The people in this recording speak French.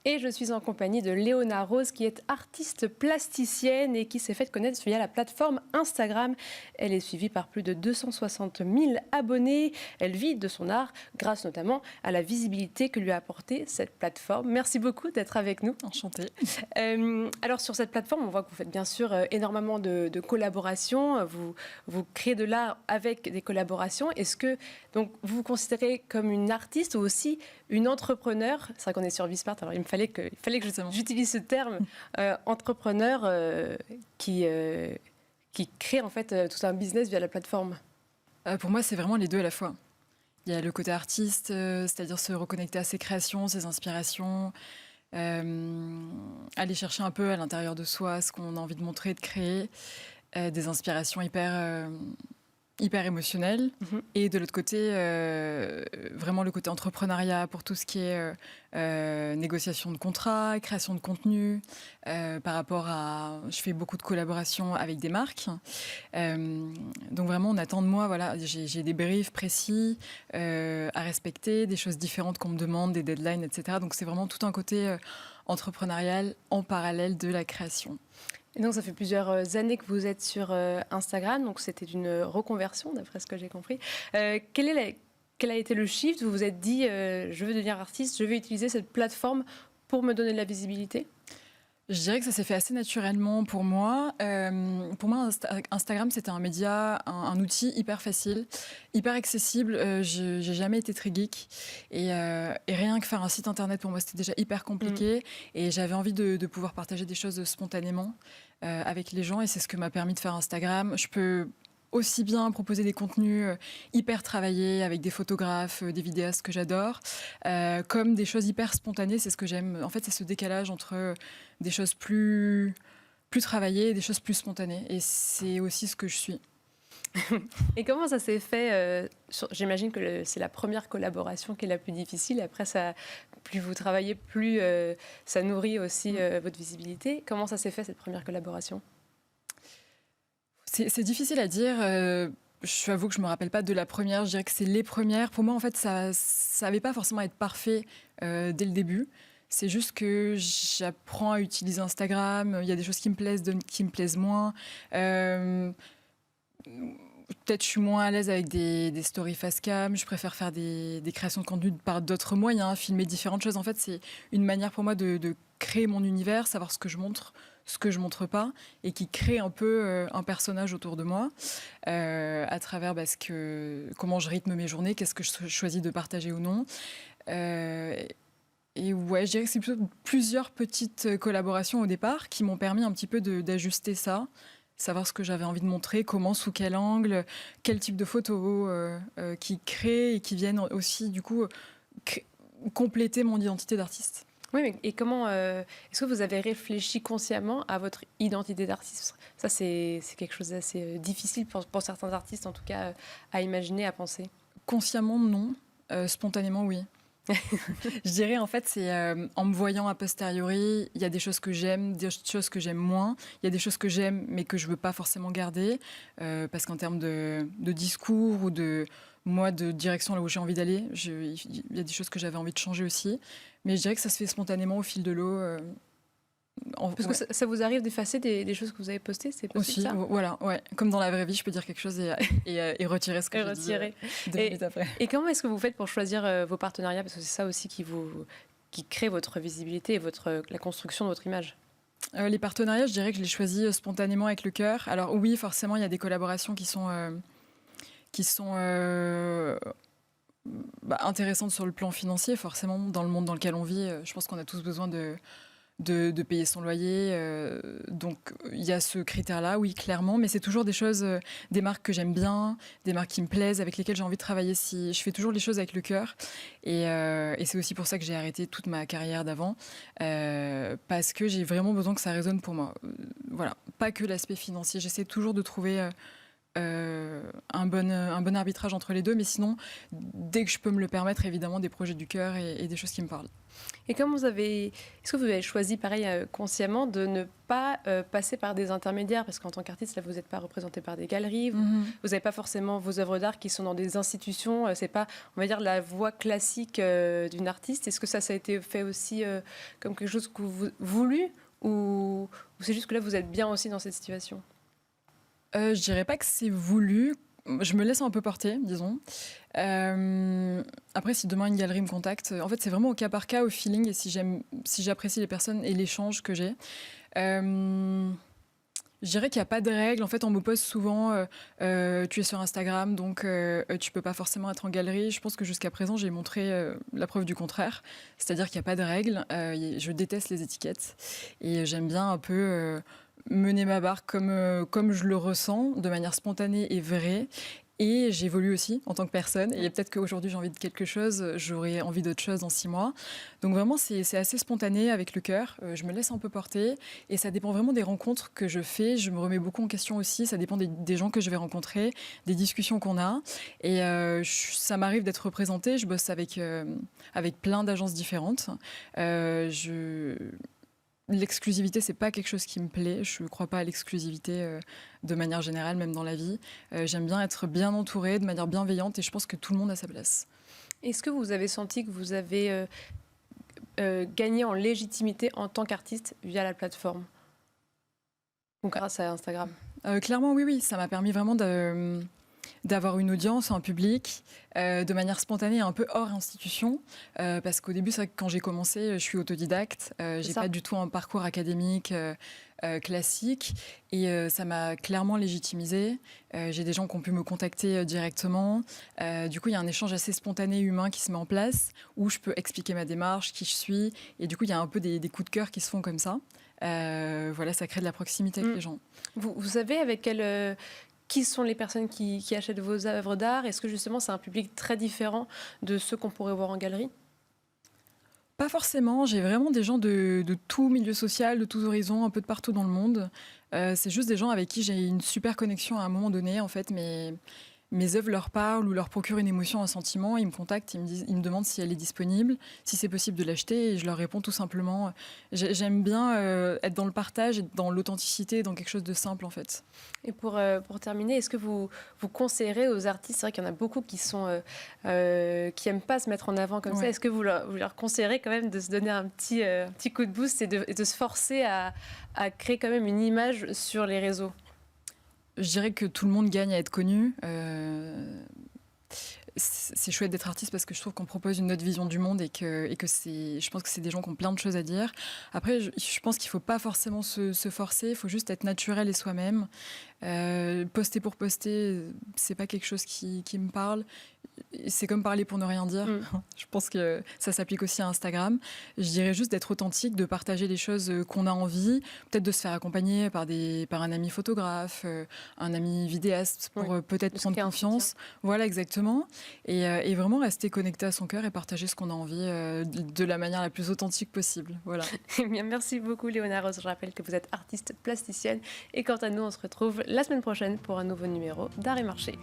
Et je suis en compagnie de Léona Rose, qui est artiste plasticienne et qui s'est faite connaître via la plateforme Instagram. Elle est suivie par plus de 260 000 abonnés. Elle vit de son art grâce notamment à la visibilité que lui a apportée cette plateforme. Merci beaucoup d'être avec nous. Enchantée. Alors sur cette plateforme, on voit que vous faites bien sûr énormément de collaborations. Vous créez de l'art avec des collaborations. Est-ce que donc, vous vous considérez comme une artiste ou aussi une entrepreneur? C'est vrai qu'on est sur Vispart, alors il fallait que j'utilise ce terme, entrepreneur qui crée en fait tout un business via la plateforme. Pour moi, c'est vraiment les deux à la fois. Il y a le côté artiste, c'est-à-dire se reconnecter à ses créations, ses inspirations, aller chercher un peu à l'intérieur de soi ce qu'on a envie de montrer, de créer, des inspirations hyper émotionnel. Et de l'autre côté, vraiment le côté entrepreneuriat pour tout ce qui est négociation de contrats, création de contenu. Par rapport à... Je fais beaucoup de collaborations avec des marques. Donc vraiment, on attend de moi, voilà, j'ai des briefs précis à respecter, des choses différentes qu'on me demande, des deadlines, etc. Donc c'est vraiment tout un côté entrepreneurial en parallèle de la création. Et donc, ça fait plusieurs années que vous êtes sur Instagram, donc c'était une reconversion, d'après ce que j'ai compris. Quel a été le shift? Vous vous êtes dit, je veux devenir artiste, je vais utiliser cette plateforme pour me donner de la visibilité? Je dirais que ça s'est fait assez naturellement pour moi. Pour moi, Instagram, c'était un média, un outil hyper facile, hyper accessible. J'ai jamais été très geek. Et rien que faire un site internet, pour moi, c'était déjà hyper compliqué. Et j'avais envie de pouvoir partager des choses spontanément avec les gens. Et c'est ce que m'a permis de faire Instagram. Je peux aussi bien proposer des contenus hyper travaillés avec des photographes, des vidéastes que j'adore, comme des choses hyper spontanées. C'est ce que j'aime. En fait, c'est ce décalage entre des choses plus travaillées et des choses plus spontanées. Et c'est aussi ce que je suis. Et comment ça s'est fait J'imagine que c'est la première collaboration qui est la plus difficile. Après, plus vous travaillez, plus ça nourrit aussi votre visibilité. Comment ça s'est fait, cette première collaboration? C'est difficile à dire. Je avoue que je me rappelle pas de la première. Je dirais que c'est les premières. Pour moi, en fait, ça n'avait pas forcément à être parfait dès le début. C'est juste que j'apprends à utiliser Instagram. Il y a des choses qui me plaisent, d'autres qui me plaisent moins. Peut-être je suis moins à l'aise avec des stories face cam. Je préfère faire des créations de contenu par d'autres moyens, filmer différentes choses. En fait, c'est une manière pour moi de créer mon univers, savoir ce que je montre, ce que je montre pas, et qui crée un peu un personnage autour de moi à travers comment je rythme mes journées, qu'est-ce que je choisis de partager ou non. Et ouais, je dirais que c'est plutôt plusieurs petites collaborations au départ qui m'ont permis un petit peu d'ajuster ça, savoir ce que j'avais envie de montrer, comment, sous quel angle, quel type de photos qui créent et qui viennent aussi du coup compléter mon identité d'artiste. Oui, mais et comment est-ce que vous avez réfléchi consciemment à votre identité d'artiste? Ça, c'est quelque chose d'assez difficile pour certains artistes, en tout cas, à imaginer, à penser. Consciemment, non. Spontanément, oui. Je dirais, en fait, c'est en me voyant a posteriori, il y a des choses que j'aime, des choses que j'aime moins. Il y a des choses que j'aime, mais que je veux pas forcément garder. Parce qu'en termes de discours ou de direction là où j'ai envie d'aller, il y a des choses que j'avais envie de changer aussi. Mais je dirais que ça se fait spontanément au fil de l'eau. Parce que ça vous arrive d'effacer des choses que vous avez postées, c'est possible aussi, ça? voilà, ouais. Comme dans la vraie vie, je peux dire quelque chose et retirer ce que j'ai dit 2 minutes après. Et comment est-ce que vous faites pour choisir vos partenariats? Parce que c'est ça aussi qui crée votre visibilité et la construction de votre image. Les partenariats, je dirais que je les choisis spontanément avec le cœur. Alors oui, forcément, il y a des collaborations qui sont intéressantes sur le plan financier. Forcément, dans le monde dans lequel on vit, je pense qu'on a tous besoin de payer son loyer. Donc, il y a ce critère-là, oui, clairement. Mais c'est toujours des choses, des marques que j'aime bien, des marques qui me plaisent, avec lesquelles j'ai envie de travailler. Si je fais toujours les choses avec le cœur. Et c'est aussi pour ça que j'ai arrêté toute ma carrière d'avant. Parce que j'ai vraiment besoin que ça résonne pour moi. Voilà. Pas que l'aspect financier. J'essaie toujours de trouver un bon arbitrage entre les deux. Mais sinon, dès que je peux me le permettre, évidemment, des projets du cœur et des choses qui me parlent. Et est-ce que vous avez choisi, pareil, consciemment, de ne pas passer par des intermédiaires? Parce qu'en tant qu'artiste, là, vous n'êtes pas représenté par des galeries, vous n'avez pas forcément vos œuvres d'art qui sont dans des institutions, c'est pas, on va dire, la voie classique d'une artiste. Est-ce que ça a été fait aussi comme quelque chose que vous voulu, ou c'est juste que là, vous êtes bien aussi dans cette situation? Je dirais pas que c'est voulu. Je me laisse un peu porter, disons. Après, si demain une galerie me contacte, en fait, c'est vraiment au cas par cas, au feeling, et si j'apprécie les personnes et l'échange que j'ai. Je dirais qu'il n'y a pas de règle. En fait, on me pose souvent tu es sur Instagram, donc tu peux pas forcément être en galerie. Je pense que jusqu'à présent, j'ai montré la preuve du contraire. C'est-à-dire qu'il n'y a pas de règle. Je déteste les étiquettes. Et j'aime bien un peu mener ma barque comme je le ressens, de manière spontanée et vraie. Et j'évolue aussi en tant que personne. Et peut-être qu'aujourd'hui, j'ai envie de quelque chose, j'aurai envie d'autre chose dans 6 mois. Donc vraiment, c'est assez spontané avec le cœur. Je me laisse un peu porter. Et ça dépend vraiment des rencontres que je fais. Je me remets beaucoup en question aussi. Ça dépend des gens que je vais rencontrer, des discussions qu'on a. Et ça m'arrive d'être représentée. Je bosse avec plein d'agences différentes. L'exclusivité, c'est pas quelque chose qui me plaît. Je ne crois pas à l'exclusivité de manière générale, même dans la vie. J'aime bien être bien entourée, de manière bienveillante, et je pense que tout le monde a sa place. Est-ce que vous avez senti que vous avez gagné en légitimité en tant qu'artiste via la plateforme, ou grâce à Instagram? Clairement, oui. Ça m'a permis vraiment d'avoir une audience, un public, de manière spontanée, un peu hors institution. Parce qu'au début, c'est vrai que quand j'ai commencé, je suis autodidacte. J'ai pas du tout un parcours académique classique. Et ça m'a clairement légitimisée. J'ai des gens qui ont pu me contacter directement. Du coup, il y a un échange assez spontané, humain qui se met en place, où je peux expliquer ma démarche, qui je suis. Et du coup, il y a un peu des coups de cœur qui se font comme ça. Voilà, ça crée de la proximité avec les gens. Vous savez avec qui sont les personnes qui achètent vos œuvres d'art? Est-ce que justement c'est un public très différent de ceux qu'on pourrait voir en galerie? Pas forcément, j'ai vraiment des gens de tout milieu social, de tous horizons, un peu de partout dans le monde. C'est juste des gens avec qui j'ai une super connexion à un moment donné, en fait, mes œuvres leur parlent ou leur procurent une émotion, un sentiment. Ils me contactent, ils me demandent si elle est disponible, si c'est possible de l'acheter, et je leur réponds tout simplement. J'aime bien être dans le partage, être dans l'authenticité, dans quelque chose de simple, en fait. Et pour terminer, est-ce que vous conseillerez aux artistes, c'est vrai qu'il y en a beaucoup qui aiment pas se mettre en avant comme ça, est-ce que vous leur conseillerez quand même de se donner un petit coup de boost et de se forcer à créer quand même une image sur les réseaux? Je dirais que tout le monde gagne à être connu. C'est chouette d'être artiste parce que je trouve qu'on propose une autre vision du monde et que je pense que c'est des gens qui ont plein de choses à dire. Après, je pense qu'il ne faut pas forcément se forcer, il faut juste être naturel et soi-même. Poster pour poster, c'est pas quelque chose qui me parle. C'est comme parler pour ne rien dire. Je pense que ça s'applique aussi à Instagram. Je dirais juste d'être authentique, de partager les choses qu'on a envie, peut-être de se faire accompagner par un ami photographe, un ami vidéaste pour peut-être prendre confiance. Voilà, exactement. Et vraiment rester connecté à son cœur et partager ce qu'on a envie de la manière la plus authentique possible. Voilà. Eh bien, merci beaucoup Léona Rose. Je rappelle que vous êtes artiste plasticienne. Et quant à nous, on se retrouve la semaine prochaine pour un nouveau numéro d'Art et Marché.